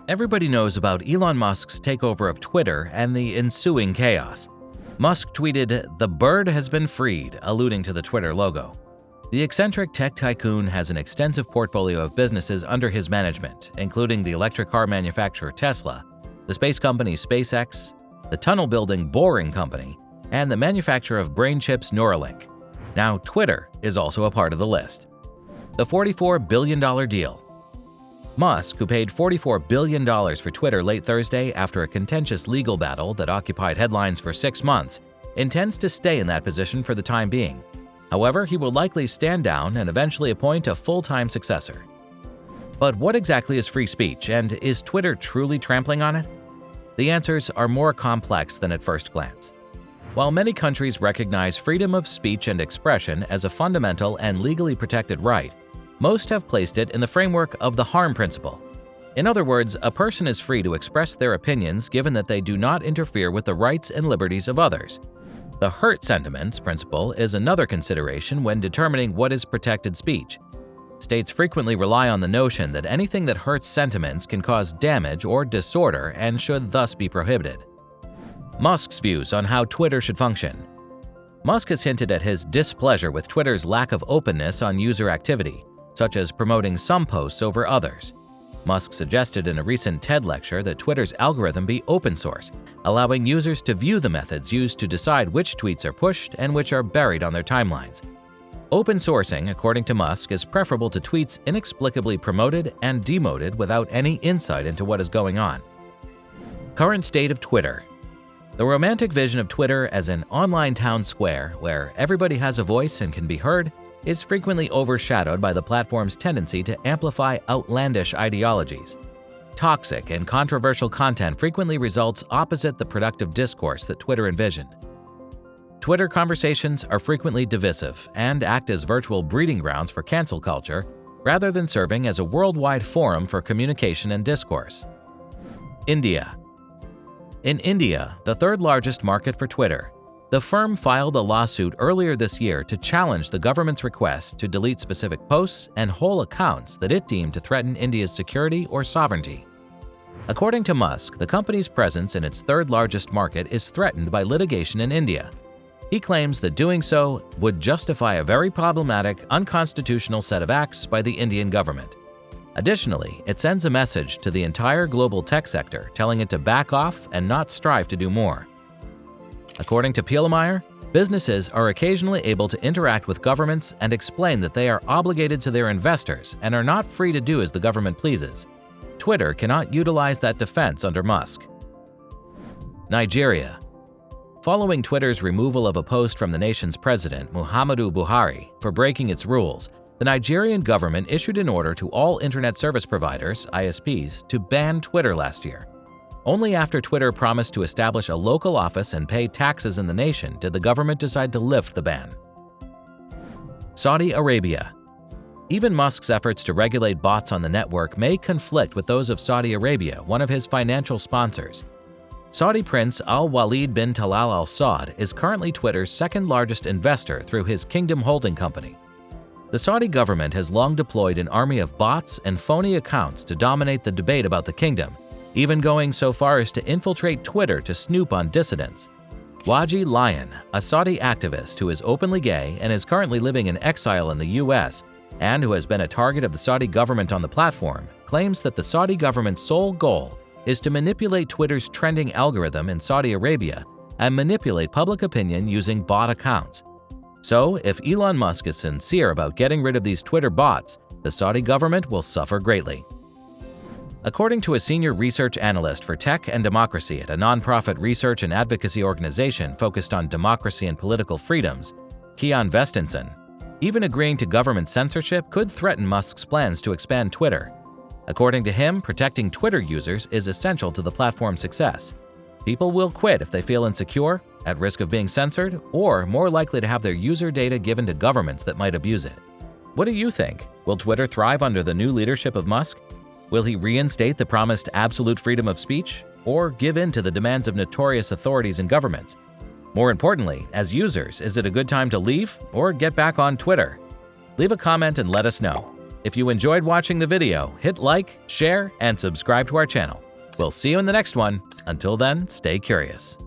Everybody knows about Elon Musk's takeover of Twitter and the ensuing chaos. Musk tweeted, "The bird has been freed," alluding to the Twitter logo. The eccentric tech tycoon has an extensive portfolio of businesses under his management, including the electric car manufacturer Tesla, the space company SpaceX, the tunnel-building Boring Company, and the manufacturer of brain chips Neuralink. Now, Twitter is also a part of the list. The $44 billion deal. Musk, who paid $44 billion for Twitter late Thursday after a contentious legal battle that occupied headlines for 6 months, intends to stay in that position for the time being. However, he will likely stand down and eventually appoint a full-time successor. But what exactly is free speech, and is Twitter truly trampling on it? The answers are more complex than at first glance. While many countries recognize freedom of speech and expression as a fundamental and legally protected right, most have placed it in the framework of the harm principle. In other words, a person is free to express their opinions given that they do not interfere with the rights and liberties of others. The hurt sentiments principle is another consideration when determining what is protected speech. States frequently rely on the notion that anything that hurts sentiments can cause damage or disorder and should thus be prohibited. Musk's views on how Twitter should function. Musk has hinted at his displeasure with Twitter's lack of openness on user activity, such as promoting some posts over others. Musk suggested in a recent TED lecture that Twitter's algorithm be open source, allowing users to view the methods used to decide which tweets are pushed and which are buried on their timelines. Open sourcing, according to Musk, is preferable to tweets inexplicably promoted and demoted without any insight into what is going on. Current state of Twitter. The romantic vision of Twitter as an online town square where everybody has a voice and can be heard is frequently overshadowed by the platform's tendency to amplify outlandish ideologies. Toxic and controversial content frequently results opposite the productive discourse that Twitter envisioned. Twitter conversations are frequently divisive and act as virtual breeding grounds for cancel culture rather than serving as a worldwide forum for communication and discourse. India. In India, the third largest market for Twitter, the firm filed a lawsuit earlier this year to challenge the government's request to delete specific posts and whole accounts that it deemed to threaten India's security or sovereignty. According to Musk, the company's presence in its third largest market is threatened by litigation in India. He claims that doing so would justify a very problematic, unconstitutional set of acts by the Indian government. Additionally, it sends a message to the entire global tech sector telling it to back off and not strive to do more. According to Pielmeyer, businesses are occasionally able to interact with governments and explain that they are obligated to their investors and are not free to do as the government pleases. Twitter cannot utilize that defense under Musk. Nigeria. Following Twitter's removal of a post from the nation's president, Muhammadu Buhari, for breaking its rules, the Nigerian government issued an order to all internet service providers, ISPs, to ban Twitter last year. Only after Twitter promised to establish a local office and pay taxes in the nation did the government decide to lift the ban. Saudi Arabia. Even Musk's efforts to regulate bots on the network may conflict with those of Saudi Arabia, one of his financial sponsors. Saudi Prince Al-Walid bin Talal Al Saud is currently Twitter's second-largest investor through his Kingdom Holding Company. The Saudi government has long deployed an army of bots and phony accounts to dominate the debate about the kingdom, even going so far as to infiltrate Twitter to snoop on dissidents. Waji Lion, a Saudi activist who is openly gay and is currently living in exile in the U.S., and who has been a target of the Saudi government on the platform, claims that the Saudi government's sole goal is to manipulate Twitter's trending algorithm in Saudi Arabia and manipulate public opinion using bot accounts. So, if Elon Musk is sincere about getting rid of these Twitter bots, the Saudi government will suffer greatly. According to a senior research analyst for tech and democracy at a nonprofit research and advocacy organization focused on democracy and political freedoms, Kian Vestenson, even agreeing to government censorship could threaten Musk's plans to expand Twitter. According to him, protecting Twitter users is essential to the platform's success. People will quit if they feel insecure, at risk of being censored, or more likely to have their user data given to governments that might abuse it. What do you think? Will Twitter thrive under the new leadership of Musk? Will he reinstate the promised absolute freedom of speech, or give in to the demands of notorious authorities and governments? More importantly, as users, is it a good time to leave or get back on Twitter? Leave a comment and let us know. If you enjoyed watching the video, hit like, share, and subscribe to our channel. We'll see you in the next one. Until then, stay curious.